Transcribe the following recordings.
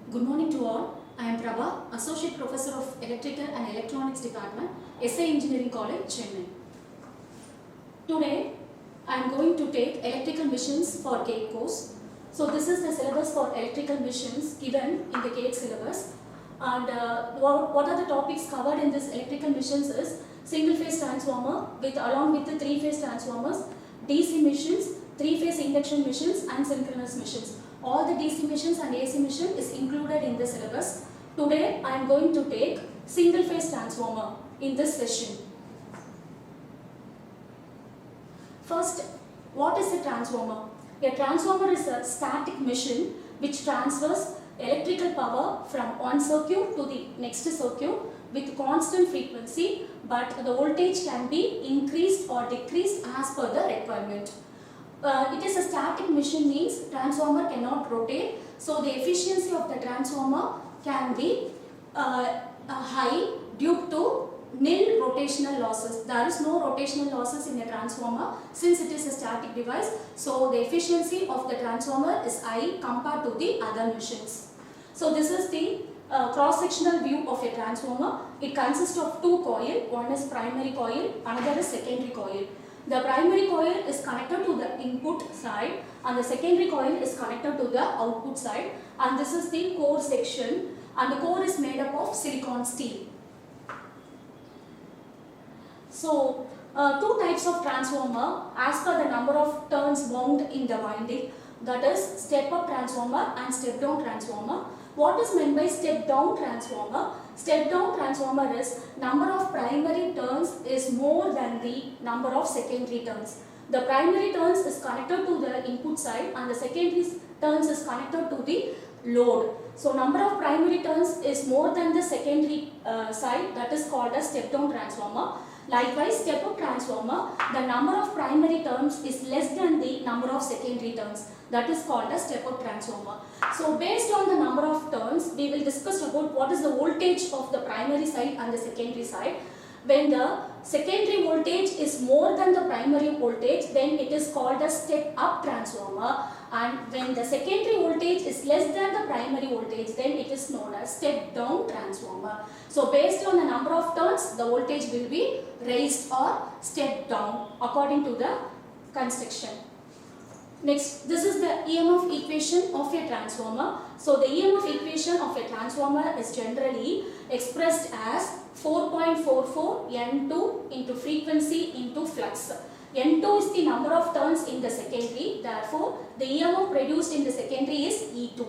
Good morning to all. I am Prabha, Associate Professor of Electrical and Electronics Department, S.A. Engineering College, Chennai. Today, I am going to take Electrical Missions for GATE course. So this is the syllabus for Electrical Missions given in the GATE syllabus. And what are the topics covered in this Electrical Missions is single phase transformer along with the three phase transformers, DC missions, three phase induction missions and synchronous missions. All the DC missions and AC mission is included in the syllabus. Today I am going to take single phase transformer in this session. First, what is a transformer? A transformer is a static machine which transfers electrical power from one circuit to the next circuit with constant frequency, but the voltage can be increased or decreased as per the requirement. It is a static machine, means transformer cannot rotate, so the efficiency of the transformer can be high due to nil rotational losses. There is no rotational losses in a transformer since it is a static device, so the efficiency of the transformer is high compared to the other machines. So this is the cross-sectional view of a transformer. It consists of two coils, one is primary coil, another is secondary coil. The primary coil is connected to the input side and the secondary coil is connected to the output side, and this is the core section, and the core is made up of silicon steel. So two types of transformer as per the number of turns wound in the winding, that is step up transformer and step down transformer. What is meant by step down transformer? Step down transformer is number of primary turns is more than the number of secondary turns. The primary turns is connected to the input side and the secondary turns is connected to the load. So number of primary turns is more than the secondary side, that is called as step down transformer. Likewise, step up transformer, the number of primary turns is less than the number of secondary turns, that is called as step up transformer. So based on the number of turns, we will discuss about what is the voltage of the primary side and the secondary side. When the secondary voltage is more than the primary voltage, then it is called as step up transformer, and when the secondary voltage is less than the primary voltage, then it is known as step down transformer. So based on the number of turns, the voltage will be raised or stepped down according to the construction. Next, this is the EMF equation of a transformer. So the EMF equation of a transformer is generally expressed as 4.44 N2 into frequency into flux. N2 is the number of turns in the secondary, therefore the EMF produced in the secondary is E2.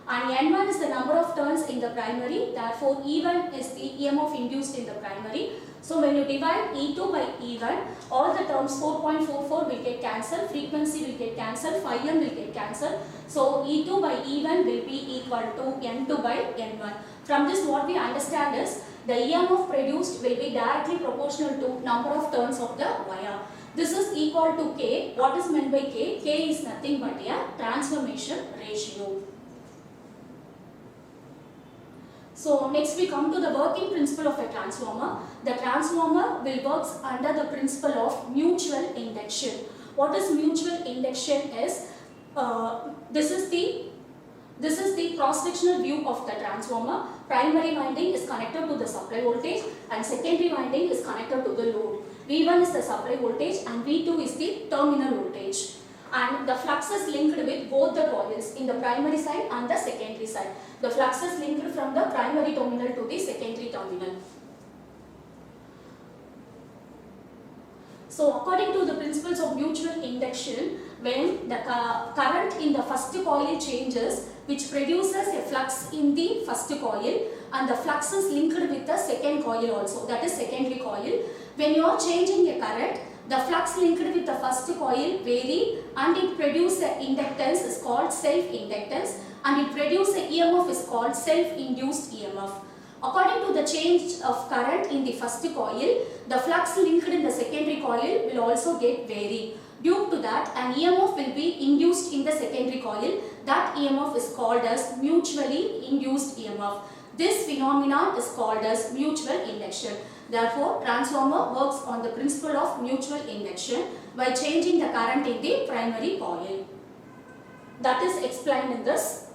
And N1 is the number of turns in the primary, therefore E1 is the EMF induced in the primary. So when you divide E2 by E1, all the terms 4.44 will get cancelled, frequency will get cancelled, phi m will get cancelled. So E2 by E1 will be equal to N2 by N1. From this what we understand is the EMF produced will be directly proportional to number of turns of the wire. This is equal to K. What is meant by K? K is nothing but a transformation ratio. So next we come to the working principle of a transformer. The transformer will work under the principle of mutual induction. What is mutual induction is, this is the cross-sectional view of the transformer. Primary winding is connected to the supply voltage and secondary winding is connected to the load. V1 is the supply voltage and V2 is the terminal voltage. And the flux is linked with both the coils in the primary side and the secondary side. The flux is linked from the primary terminal to the secondary terminal. So according to the principles of mutual induction, when the current in the first coil changes, which produces a flux in the first coil, and the flux is linked with the second coil also, that is secondary coil. When you are changing a current, the flux linked with the first coil vary and it produces inductance is called self-inductance, and it produces EMF is called self-induced EMF. According to the change of current in the first coil, the flux linked in the secondary coil will also get vary. Due to that, an EMF will be induced in the secondary coil. That EMF is called as mutually induced EMF. This phenomenon is called as mutual induction. Therefore, transformer works on the principle of mutual induction by changing the current in the primary coil. That is explained in this.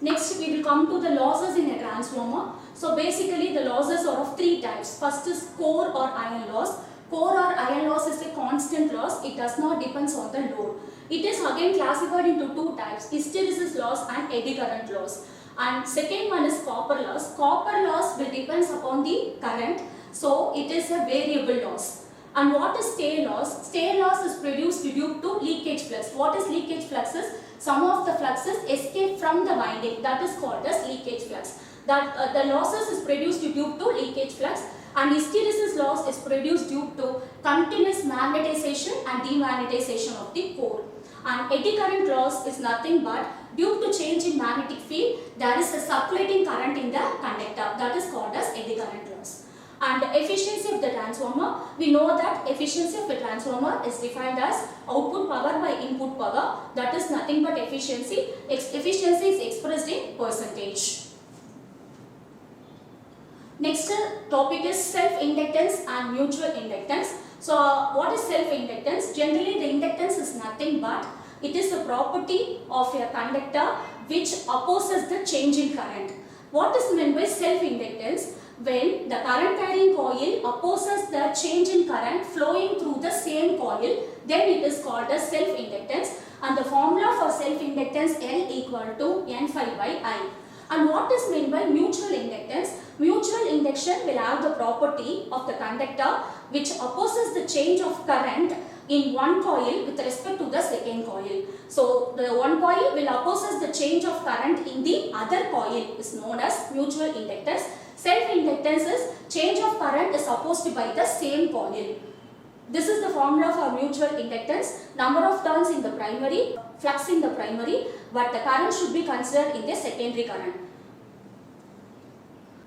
Next, we will come to the losses in a transformer. So basically the losses are of three types. First is core or iron loss. Core or iron loss is a constant loss. It does not depend on the load. It is again classified into two types, hysteresis loss and eddy current loss. And second one is copper loss. Copper loss will depend upon the current. So it is a variable loss. And what is stay loss? Stay loss is produced due to leakage flux. What is leakage flux is? Some of the fluxes escape from the winding. That is called as leakage flux. That the losses is produced due to leakage flux, and hysteresis loss is produced due to continuous magnetization and demagnetization of the core. And eddy current loss is nothing but due to change in magnetic field, there is a circulating current in the conductor. That is called as eddy current loss. And efficiency of the transformer, we know that efficiency of a transformer is defined as output power by input power. That is nothing but efficiency. Efficiency is expressed in percentage. Next topic is self-inductance and mutual inductance. So what is self-inductance? Generally the inductance is nothing but it is a property of a conductor which opposes the change in current. What is meant by self-inductance? When the current carrying coil opposes the change in current flowing through the same coil, then it is called as self-inductance, and the formula for self-inductance L equal to N phi by I. And what is meant by mutual inductance? Mutual induction will have the property of the conductor which opposes the change of current in one coil with respect to the second coil. So the one coil will opposes the change of current in the other coil is known as mutual inductance. Self-inductance is change of current is opposed by the same coil. This is the formula for mutual inductance. Number of turns in the primary, flux in the primary, but the current should be considered in the secondary current.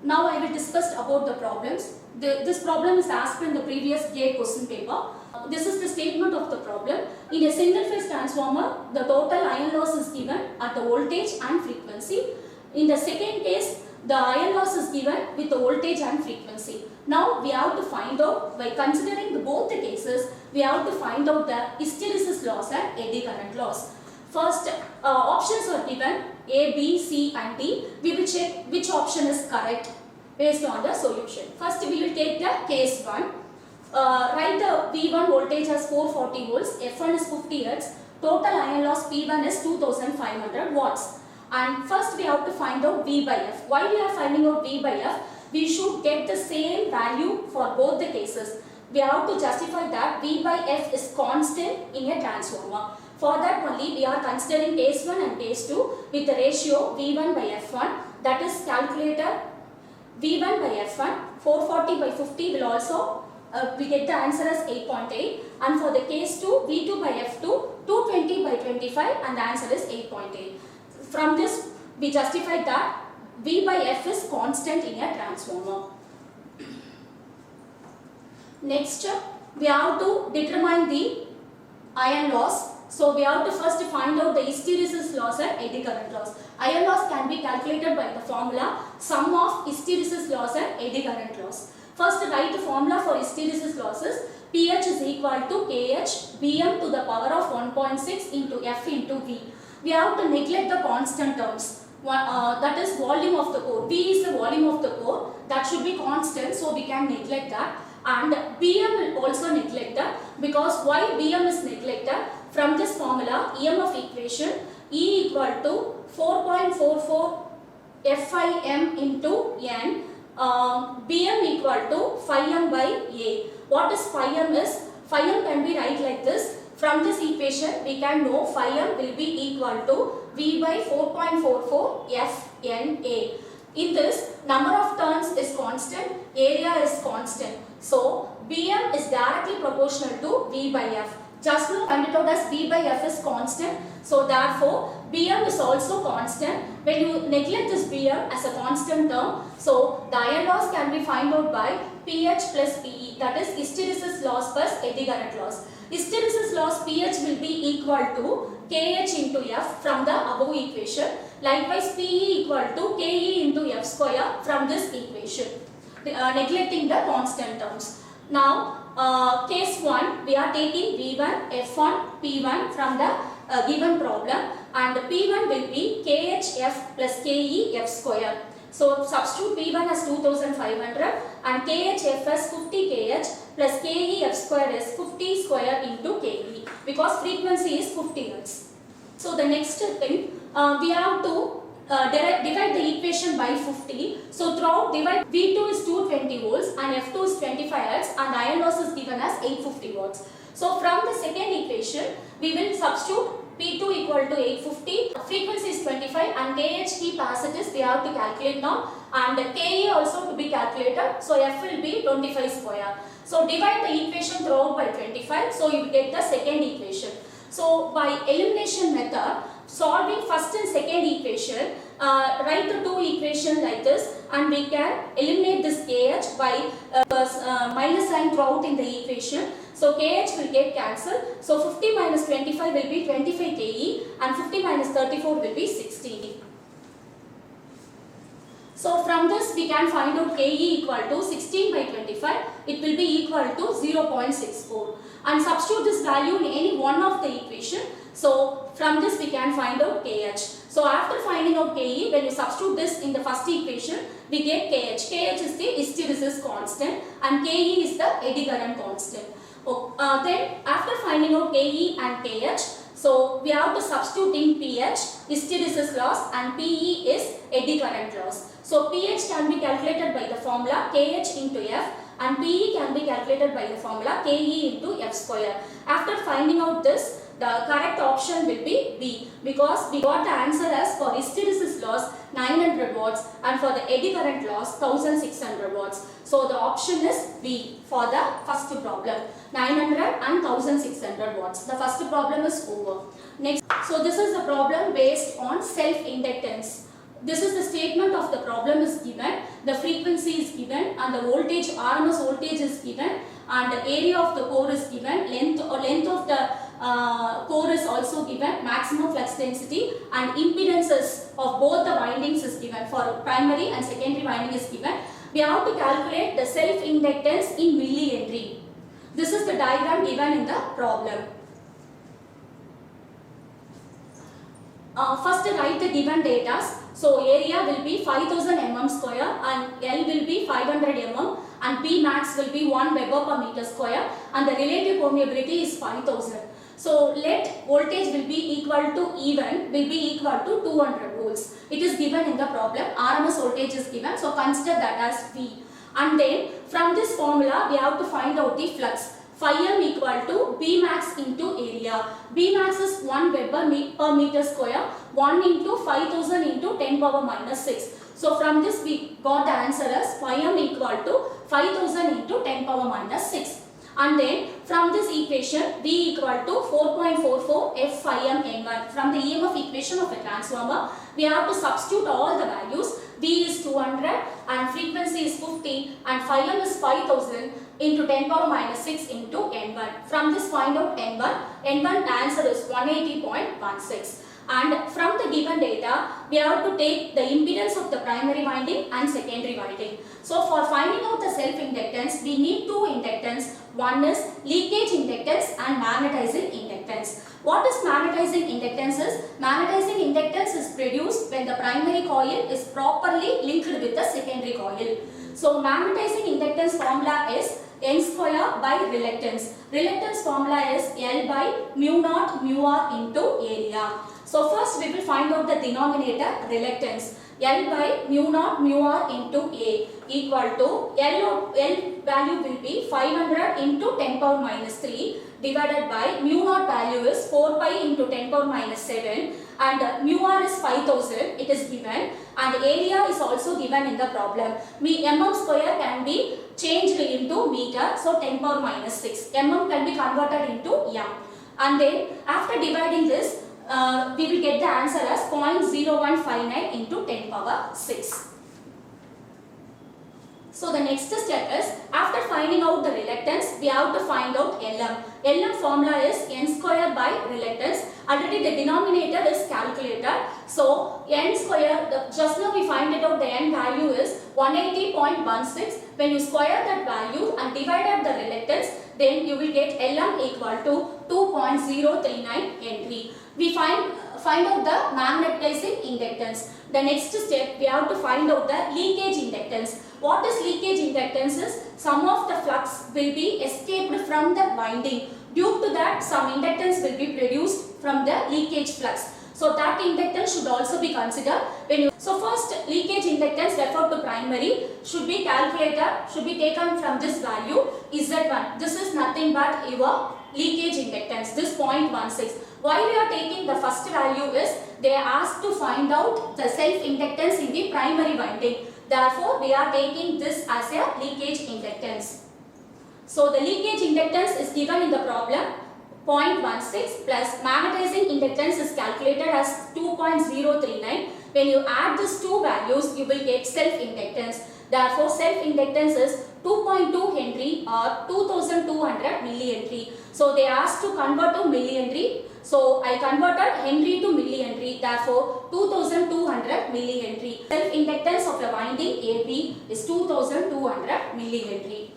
Now I will discuss about the problems. This problem is asked in the previous GATE question paper. This is the statement of the problem. In a single phase transformer, the total iron loss is given at the voltage and frequency. In the second case, the iron loss is given with the voltage and frequency. Now we have to find out, by considering both the cases, we have to find out the hysteresis loss and eddy current loss. First, options are given A, B, C and D. We will check which option is correct based on the solution. First we will take the case 1. Write the V1 voltage as 440 volts, F1 is 50 Hz, total iron loss P1 is 2500 watts. And first we have to find out V by F. Why we are finding out V by F? We should get the same value for both the cases. We have to justify that V by F is constant in a transformer. For that only we are considering case 1 and case 2 with the ratio V1 by F1, that is calculated V1 by F1, 440 by 50 will also we get the answer as 8.8, and for the case 2 V2 by F2, 220 by 25 and the answer is 8.8. From this we justify that V by F is constant in a transformer. Next we have to determine the iron loss. So we have to first find out the hysteresis loss and eddy current loss. Iron loss can be calculated by the formula sum of hysteresis loss and eddy current loss. First write the formula for hysteresis losses. pH is equal to KH Bm to the power of 1.6 into F into V. We have to neglect the constant terms. That is volume of the core. V is the volume of the core. That should be constant, so we can neglect that. And Bm will also neglect that, because why Bm is neglected? From this formula, EMF equation, E equal to 4.44 Fi m into N, Bm equal to phi m by A. What is phi m is? Phi m can be write like this. From this equation, we can know phi m will be equal to V by 4.44 Fna. In this, number of turns is constant, area is constant. So, Bm is directly proportional to V by F. Just now find it out as V by F is constant. So, therefore, Bm is also constant. When you neglect this Bm as a constant term, so the iron loss can be found out by pH plus Pe, that is hysteresis loss plus eddy current loss. Hysteresis loss pH will be equal to Kh into F from the above equation. Likewise, Pe equal to Ke into F square from this equation, neglecting the constant terms. Now, case 1, we are taking V1, F1, P1 from the given problem, and P1 will be KHF plus KEF square. So substitute P1 as 2500 and KHF as 50 KH plus KEF square is 50 square into KE because frequency is 50 Hz. So the next thing, we have to divide the equation by 50. So throughout divide, V2 is 220 volts and F2 is 25 Hz and iron loss is given as 850 watts. So from the second equation, we will substitute P2 equal to 850, frequency is 25 and KH keep as it is, we have to calculate now, and KE also to be calculated, so F will be 25 square. So divide the equation throughout by 25, so you get the second equation. So by elimination method, solving first and second equation, write the two equations like this and we can eliminate this KH by minus sign throughout in the equation. So KH will get cancelled. So 50 minus 25 will be 25 KE and 50 minus 34 will be 60. So from this we can find out KE equal to 16 by 25. It will be equal to 0.64 and substitute this value in any one of the equation. So from this we can find out KH. So after finding out KE, when you substitute this in the first equation, we get KH. KH is the hysteresis constant and KE is the eddy current constant. Then after finding out KE and KH, so we have to substitute in PH, hysteresis loss, and PE is eddy current loss. So PH can be calculated by the formula KH into F and PE can be calculated by the formula KE into F square. After finding out this, the correct option will be B because we got the answer as for hysteresis loss 900 watts and for the eddy current loss 1600 watts. So the option is B for the first problem, 900 and 1600 watts. The first problem is over. Next, so this is the problem based on self-inductance. This is the statement of the problem is given, the frequency is given and the voltage, RMS voltage is given and the area of the core is given, length of the core is also given, maximum flux density and impedances of both the windings is given, for primary and secondary winding is given. We have to calculate the self-inductance in millihenry. This is the diagram given in the problem. First write the given data. So area will be 5000 mm square and L will be 500 mm and P max will be 1 Weber per meter square and the relative permeability is 5000. So let voltage will be equal to even will be equal to 200 volts. It is given in the problem. RMS voltage is given, so consider that as V. And then from this formula we have to find out the flux. Phi m equal to B max into area. B max is 1 Weber per meter square, 1 into 5000 into 10 power minus 6. So from this we got the answer as phi m equal to 5000 into 10 power minus 6. And then from this equation V equal to 4.44 F phi m N1. From the EMF equation of a transformer, we have to substitute all the values. V is 200 and frequency is 50 and phi m is 5000 into 10 power minus 6 into N1. From this find out N1. N1 answer is 180.16. And from the given data, we have to take the impedance of the primary winding and secondary winding. So for finding out the self-inductance, we need two inductance. One is leakage inductance and magnetizing inductance. What is magnetizing inductance is? Magnetizing inductance is produced when the primary coil is properly linked with the secondary coil. So magnetizing inductance formula is N square by reluctance. Reluctance formula is L by mu naught mu r into area. So first we will find out the denominator reluctance. L by mu naught mu r into A equal to L value will be 500 into 10 power minus 3 divided by mu naught value is 4 pi into 10 power minus 7 and mu r is 5000, it is given, and area is also given in the problem. Mm square can be changed into meter, so 10 power minus 6. Mm can be converted into m. And then after dividing this, we will get the answer as 0.0159 into 10 power 6. So the next step is, after finding out the reluctance, we have to find out Lm. Lm formula is N square by reluctance. Already the denominator is calculated. So N square, just now we find it out, the N value is 180.16. When you square that value and divide the reluctance, then you will get Lm equal to 2.039 Henry. We find find out the magnetizing inductance. The next step, we have to find out the leakage inductance. What is leakage inductance is some of the flux will be escaped from the winding. Due to that, some inductance will be produced from the leakage flux. So that inductance should also be considered. So first, leakage inductance referred to primary should be calculated, should be taken from this value Z1. This is nothing but your leakage inductance, this 0.16. Why we are taking the first value is they are asked to find out the self inductance in the primary winding. Therefore, we are taking this as a leakage inductance. So the leakage inductance is given in the problem 0.16 plus magnetizing inductance is calculated as 2.039. When you add these two values, you will get self-inductance. Therefore, self-inductance is 2.2 Henry or 2200 millihenry. So they asked to convert to millihenry. So I converted Henry to millihenry. Therefore, 2200 millihenry. Self-inductance of a winding AB is 2200 millihenry.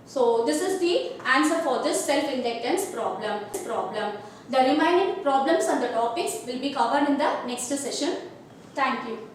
So this is the answer for this self-inductance problem. The remaining problems and the topics will be covered in the next session. Thank you.